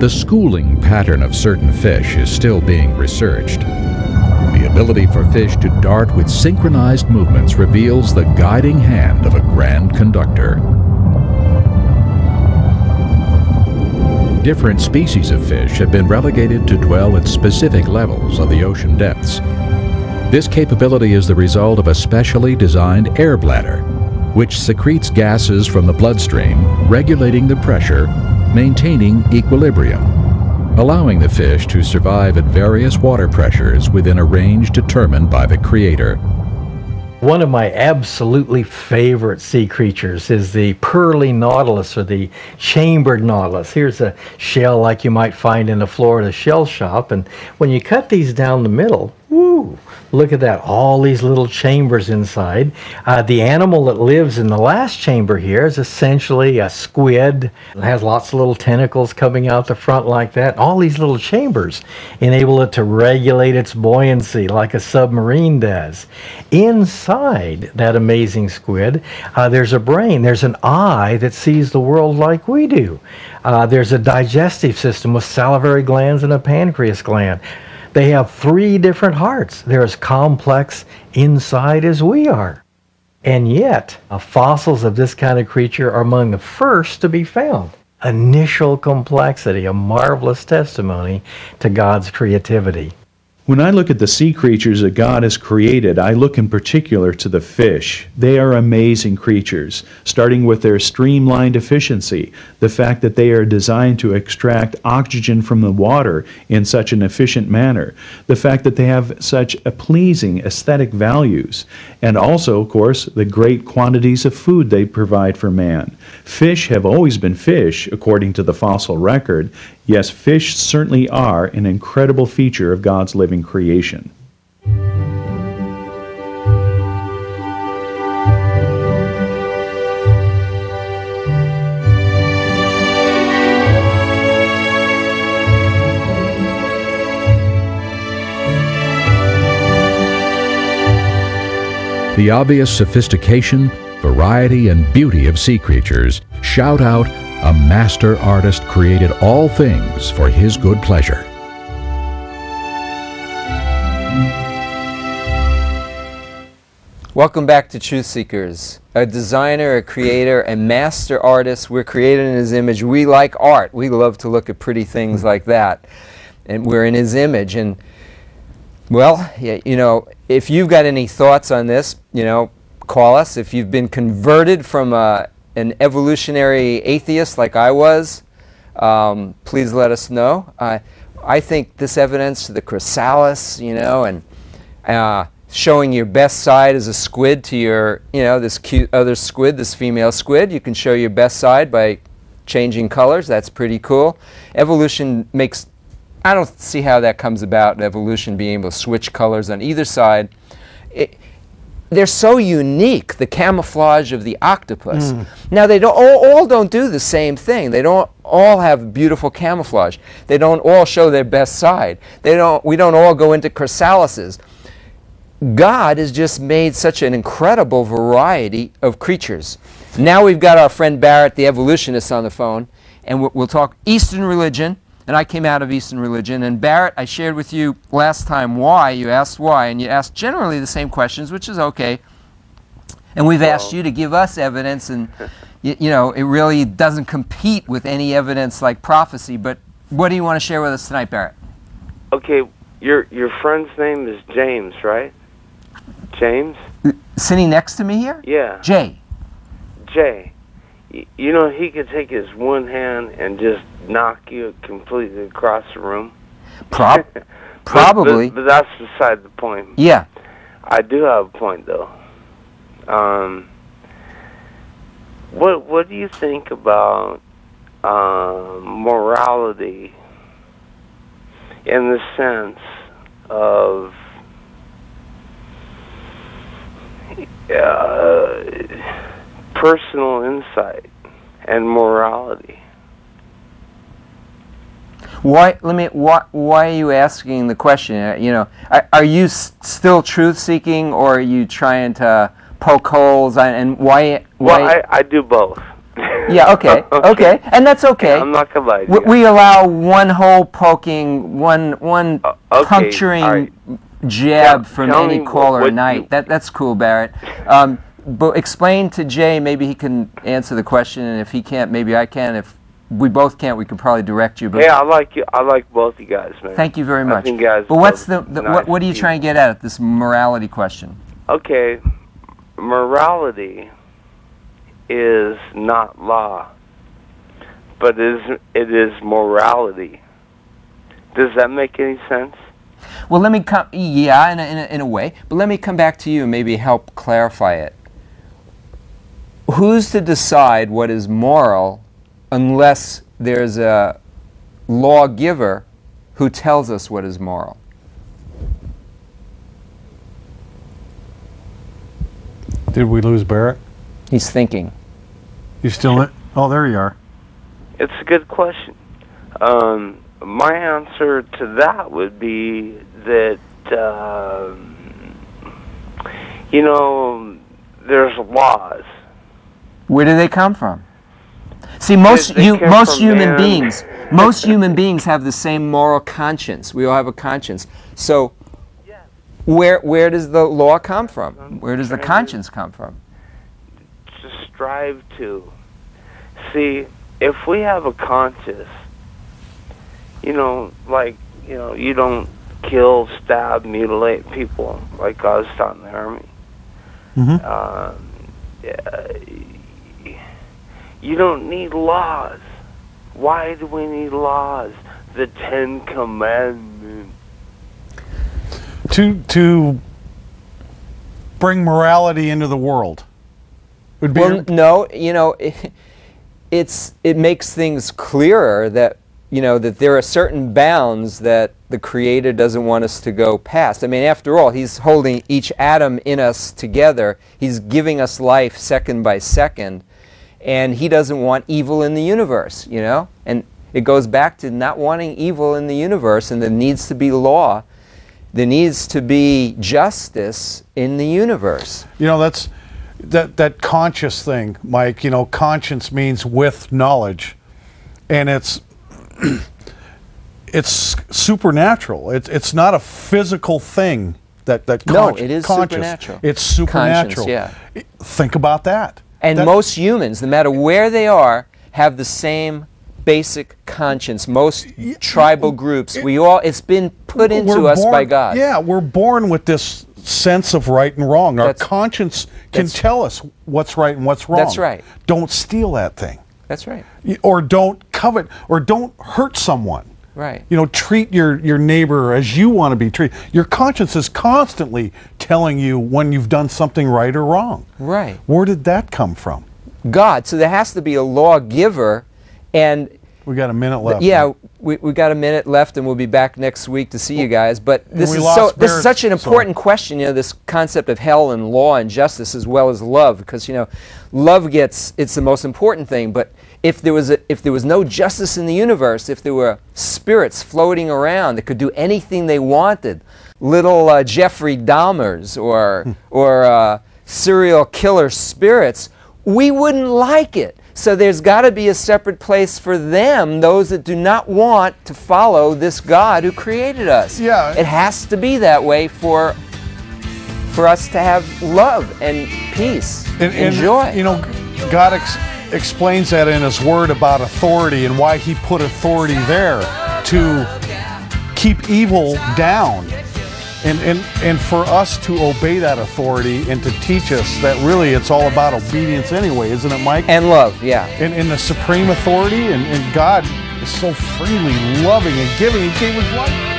The schooling pattern of certain fish is still being researched. The ability for fish to dart with synchronized movements reveals the guiding hand of a grand conductor. Different species of fish have been relegated to dwell at specific levels of the ocean depths. This capability is the result of a specially designed air bladder, which secretes gases from the bloodstream, regulating the pressure, maintaining equilibrium, allowing the fish to survive at various water pressures within a range determined by the Creator. One of my absolutely favorite sea creatures is the pearly nautilus, or the chambered nautilus. Here's a shell like you might find in a Florida shell shop, and when you cut these down the middle, woo, look at that, all these little chambers inside. The animal that lives in the last chamber here is essentially a squid. It has lots of little tentacles coming out the front like that. All these little chambers enable it to regulate its buoyancy like a submarine does. Inside that amazing squid, there's a brain, there's an eye that sees the world like we do. There's a digestive system with salivary glands and a pancreas gland. They have 3 different hearts. They're as complex inside as we are. And yet, fossils of this kind of creature are among the first to be found. Initial complexity, a marvelous testimony to God's creativity. When I look at the sea creatures that God has created, I look in particular to the fish. They are amazing creatures, starting with their streamlined efficiency, the fact that they are designed to extract oxygen from the water in such an efficient manner, the fact that they have such a pleasing aesthetic values, and also, of course, the great quantities of food they provide for man. Fish have always been fish, according to the fossil record. Yes, fish certainly are an incredible feature of God's living creation. The obvious sophistication, variety, and beauty of sea creatures shout out, a master artist created all things for his good pleasure. Welcome back to Truth Seekers. A designer, a creator, a master artist. We're created in His image. We like art. We love to look at pretty things like that. And we're in His image. And, well, you know, if you've got any thoughts on this, you know, call us. If you've been converted from an evolutionary atheist like I was, please let us know. I think this evidence to the chrysalis, you know, and showing your best side as a squid to your, you know, this cute other squid, this female squid, you can show your best side by changing colors. That's pretty cool. Evolution makes, I don't see how that comes about, evolution being able to switch colors on either side. They're so unique, the camouflage of the octopus. Now, they don't all don't do the same thing. They don't all have beautiful camouflage. They don't all show their best side. We don't all go into chrysalises. God has just made such an incredible variety of creatures. Now we've got our friend Barrett, the evolutionist, on the phone, and we'll talk Eastern religion. And I came out of Eastern religion. And Barrett, I shared with you last time why. You asked why, and you asked generally the same questions, which is okay. And we've asked you to give us evidence, and you know, it really doesn't compete with any evidence like prophecy. But what do you want to share with us tonight, Barrett? Okay, your friend's name is James, right? James? Sitting next to me here? Yeah. Jay. Jay. You know, he could take his one hand and just knock you completely across the room. Probably. But that's beside the point. Yeah. I do have a point, though. What do you think about morality in the sense of personal insight and morality? Why are you asking the question? You know, are you still truth seeking, or are you trying to poke holes? And why? Well, I do both. Yeah, okay, okay, and that's okay. I'm not gonna lie to you. We allow one hole poking, one okay, puncturing all right. jab Tell- from tell any me caller what a night. you- That's cool, Barrett. But explain to Jay, maybe he can answer the question, and if he can't, maybe I can. If we both can't, we could probably direct you. But Hey, I like you. I like both you guys, man. thank you very I much. think you guys But what's the, both what are you nice trying to get at this morality question? Okay, morality is not law, but it is morality. Does that make any sense? Well, let me come. Yeah, in a way. But let me come back to you and maybe help clarify it. Who's to decide what is moral unless there's a lawgiver who tells us what is moral? Did we lose Barrett? He's thinking. You still? Oh, there you are. It's a good question. My answer to that would be that, you know, there's laws. Where do they come from? See, most They come most from human man. beings, most human beings have the same moral conscience. We all have a conscience. So, where does the law come from? Where does the conscience come from? To strive to. See, if we have a conscience, you know, like, you know, you don't kill, stab, mutilate people like I was taught in the Army. You don't need laws. Why do we need laws? The Ten Commandments. To bring morality into the world. Would be Well, no, you know, it makes things clearer that, you know, that there are certain bounds that the Creator doesn't want us to go past. I mean, after all, He's holding each atom in us together. He's giving us life second by second, and He doesn't want evil in the universe, you know? And it goes back to not wanting evil in the universe, and there needs to be law. There needs to be justice in the universe. You know, that's that conscious thing, Mike. You know, conscience means with knowledge, and it's supernatural. It's not a physical thing. That No, it is conscious. supernatural. It's supernatural. Conscience, yeah. Think about that. And most humans, no matter where they are, have the same basic conscience. Most tribal groups, it's been put into us by God. Yeah, we're born with this sense of right and wrong. Our That's- conscience can tell us what's right and what's wrong. That's right. Don't steal that thing. That's right. Or don't covet, or don't hurt someone. Right. You know, treat your neighbor as you want to be treated. Your conscience is constantly telling you when you've done something right or wrong. Right. Where did that come from? God. So there has to be a lawgiver, and We got a minute left. yeah, we got a minute left, and we'll be back next week to see you guys. But this we is lost this is Barrett, such an so- important question. You know, this concept of hell and law and justice as well as love, because you know, love it's the most important thing. But if there was no justice in the universe, if there were spirits floating around that could do anything they wanted, little Jeffrey Dahmers or serial killer spirits, we wouldn't like it. So there's got to be a separate place for them, those that do not want to follow this God who created us. Yeah. It has to be that way for us to have love and peace and joy. You know, God explains that in His Word about authority and why He put authority there to keep evil down. And for us to obey that authority and to teach us that really it's all about obedience anyway, isn't it, Mike? And love, yeah. And the supreme authority, and God is so freely loving and giving. He gave His life.